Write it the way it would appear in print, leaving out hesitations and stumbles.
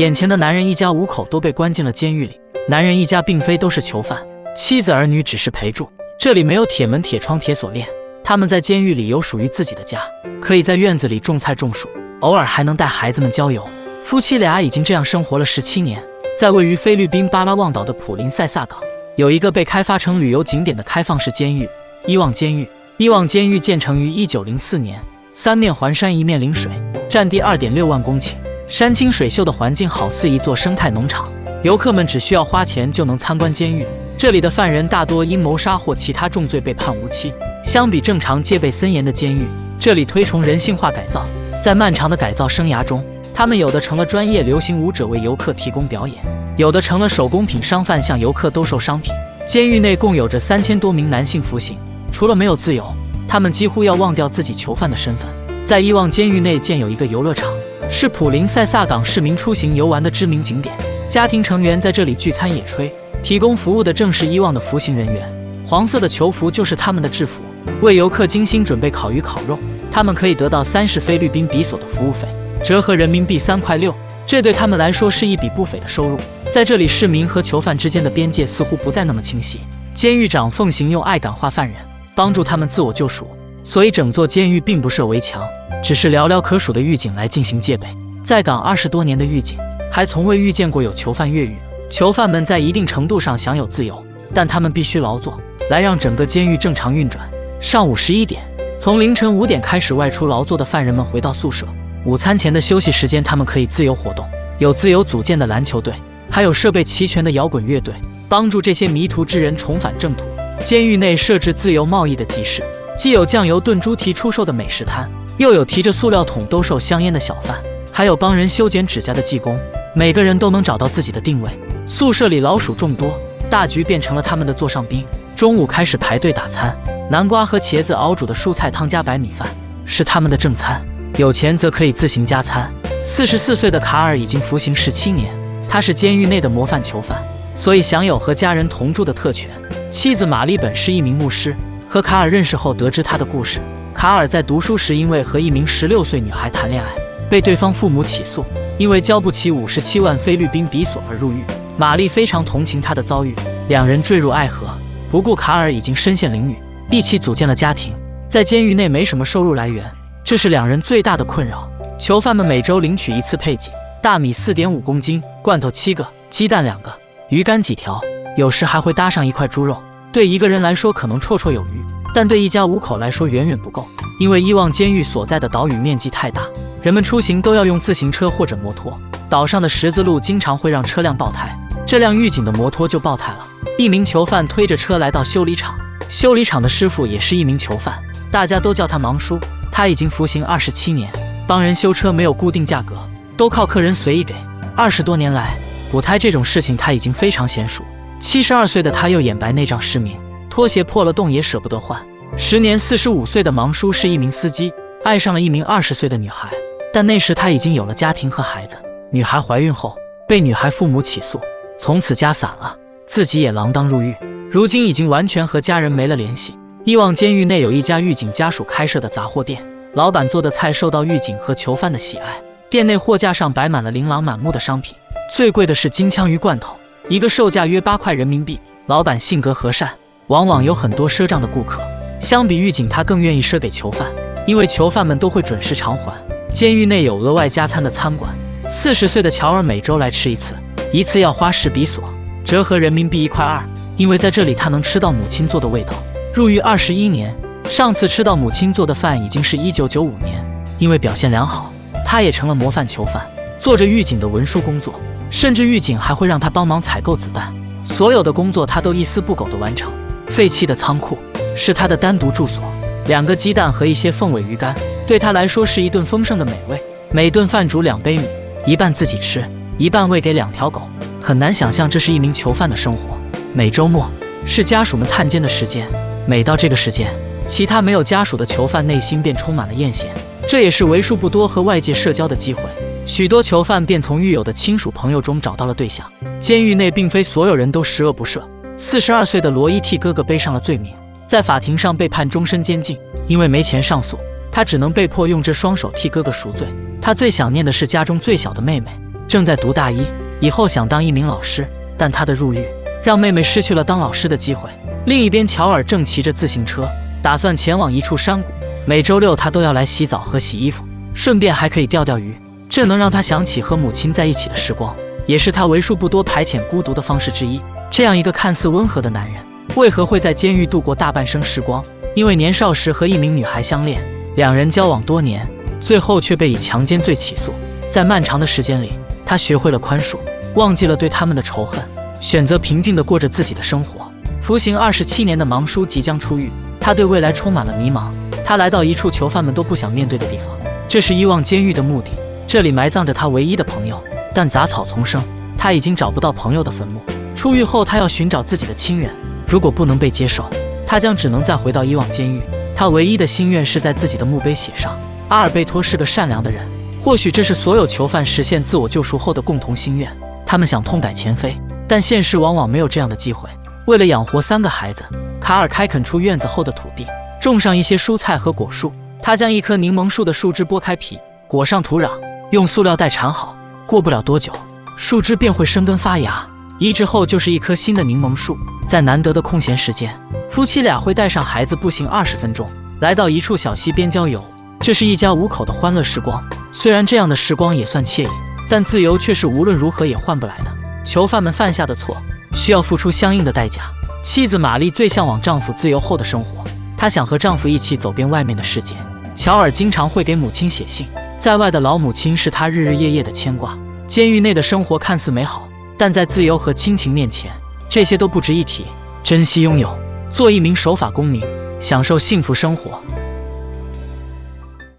眼前的男人一家5口都被关进了监狱里。男人一家并非都是囚犯，妻子儿女只是陪住。这里没有铁门、铁窗、铁锁链，他们在监狱里有属于自己的家，可以在院子里种菜种树，偶尔还能带孩子们郊游。夫妻俩已经这样生活了17年。在位于菲律宾巴拉望岛的普林塞萨港，有一个被开发成旅游景点的开放式监狱——伊旺监狱。伊旺监狱建成于1904年，3面环山，1面临水，占地2.6万公顷，山清水秀的环境好似一座生态农场。游客们只需要花钱就能参观监狱。这里的犯人大多因谋杀或其他重罪被判无期。相比正常戒备森严的监狱，这里推崇人性化改造。在漫长的改造生涯中，他们有的成了专业流行舞者，为游客提供表演；有的成了手工品商贩，向游客兜售商品。监狱内共有着3000多名男性服刑，除了没有自由，他们几乎要忘掉自己囚犯的身份。在伊旺监狱内建有一个游乐场，是普林塞萨港市民出行游玩的知名景点。家庭成员在这里聚餐野炊，提供服务的正是伊旺的服刑人员。黄色的囚服就是他们的制服。为游客精心准备烤鱼烤肉，他们可以得到30菲律宾比索的服务费，折合人民币3块6，这对他们来说是一笔不菲的收入。在这里，市民和囚犯之间的边界似乎不再那么清晰。监狱长奉行用爱感化犯人，帮助他们自我救赎，所以整座监狱并不设围墙，只是寥寥可数的狱警来进行戒备。在港20多年的狱警，还从未遇见过有囚犯越狱。囚犯们在一定程度上享有自由，但他们必须劳作，来让整个监狱正常运转。上午11点，从凌晨5点开始外出劳作的犯人们回到宿舍。午餐前的休息时间，他们可以自由活动，有自由组建的篮球队，还有设备齐全的摇滚乐队，帮助这些迷途之人重返正途。监狱内设置自由贸易的集市，既有酱油炖猪蹄出售的美食摊，又有提着塑料桶兜售香烟的小贩，还有帮人修剪指甲的技工。每个人都能找到自己的定位。宿舍里老鼠众多，大橘变成了他们的座上宾。中午开始排队打餐，南瓜和茄子熬煮的蔬菜汤加白米饭是他们的正餐，有钱则可以自行加餐。44岁的卡尔已经服刑17年，他是监狱内的模范囚犯，所以享有和家人同住的特权。妻子玛丽本是一名牧师，和卡尔认识后得知他的故事。卡尔在读书时因为和一名16岁女孩谈恋爱，被对方父母起诉，因为交不起57万菲律宾比索而入狱。玛丽非常同情他的遭遇，两人坠入爱河。不顾卡尔已经身陷囹圄，一起组建了家庭。在监狱内没什么收入来源，这是两人最大的困扰。囚犯们每周领取1次配给，大米4.5公斤，罐头7个，鸡蛋2个，鱼干几条，有时还会搭上1块猪肉。对一个人来说可能绰绰有余，但对一家5口来说远远不够。因为伊旺监狱所在的岛屿面积太大，人们出行都要用自行车或者摩托。岛上的十字路经常会让车辆爆胎，这辆狱警的摩托就爆胎了。一名囚犯推着车来到修理厂，修理厂的师傅也是一名囚犯，大家都叫他盲叔。他已经服刑27年，帮人修车没有固定价格，都靠客人随意给。20多年来，补胎这种事情他已经非常娴熟。72岁的他又眼白内障失明，拖鞋破了洞也舍不得换。时年45岁的盲叔是一名司机，爱上了一名20岁的女孩，但那时他已经有了家庭和孩子。女孩怀孕后被女孩父母起诉，从此家散了，自己也锒铛入狱，如今已经完全和家人没了联系。伊旺监狱内有一家狱警家属开设的杂货店，老板做的菜受到狱警和囚犯的喜爱。店内货架上摆满了琳琅满目的商品，最贵的是金枪鱼罐头，一个售价约8块人民币。老板性格和善，往往有很多赊账的顾客。相比狱警，他更愿意赊给囚犯，因为囚犯们都会准时偿还。监狱内有额外加餐的餐馆，40岁的乔尔每周来吃一次，一次要花10比索，折合人民币1块2，因为在这里他能吃到母亲做的味道。入狱21年，上次吃到母亲做的饭已经是1995年。因为表现良好，他也成了模范囚犯，做着狱警的文书工作，甚至狱警还会让他帮忙采购子弹。所有的工作他都一丝不苟地完成。废弃的仓库是他的单独住所，2个鸡蛋和一些凤尾鱼干，对他来说是一顿丰盛的美味。每顿饭煮2杯米，一半自己吃，一半喂给2条狗。很难想象这是一名囚犯的生活。每周末是家属们探监的时间，每到这个时间，其他没有家属的囚犯内心便充满了艳羡，这也是为数不多和外界社交的机会。许多囚犯便从狱友的亲属朋友中找到了对象。监狱内并非所有人都十恶不赦。42岁的罗伊替哥哥背上了罪名，在法庭上被判终身监禁。因为没钱上诉，他只能被迫用这双手替哥哥赎罪。他最想念的是家中最小的妹妹，正在读大一，以后想当一名老师，但他的入狱让妹妹失去了当老师的机会。另一边，乔尔正骑着自行车，打算前往一处山谷。每周六他都要来洗澡和洗衣服，顺便还可以钓钓鱼，这能让他想起和母亲在一起的时光，也是他为数不多排遣孤独的方式之一。这样一个看似温和的男人，为何会在监狱度过大半生时光？因为年少时和一名女孩相恋，两人交往多年，最后却被以强奸罪起诉。在漫长的时间里，他学会了宽恕，忘记了对他们的仇恨，选择平静地过着自己的生活。服刑27年的芒叔即将出狱，他对未来充满了迷茫。他来到一处囚犯们都不想面对的地方，这是遗忘监狱的墓地，这里埋葬着他唯一的朋友。但杂草丛生，他已经找不到朋友的坟墓。出狱后，他要寻找自己的亲人，如果不能被接受，他将只能再回到遗忘监狱。他唯一的心愿是在自己的墓碑写上：阿尔贝托是个善良的人。或许这是所有囚犯实现自我救赎后的共同心愿。他们想痛改前非，但现实往往没有这样的机会。为了养活3个孩子，卡尔开垦出院子后的土地，种上一些蔬菜和果树。他将一棵柠檬树的树枝剥开皮，裹上土壤，用塑料袋缠好。过不了多久，树枝便会生根发芽，移植后就是一棵新的柠檬树。在难得的空闲时间，夫妻俩会带上孩子步行20分钟，来到一处小溪边郊游。这是一家5口的欢乐时光。虽然这样的时光也算惬意，但自由却是无论如何也换不来的。囚犯们犯下的错，需要付出相应的代价。妻子玛丽最向往丈夫自由后的生活，她想和丈夫一起走遍外面的世界。乔尔经常会给母亲写信，在外的老母亲是他日日夜夜的牵挂。监狱内的生活看似美好，但在自由和亲情面前，这些都不值一提。珍惜拥有，做一名守法公民，享受幸福生活。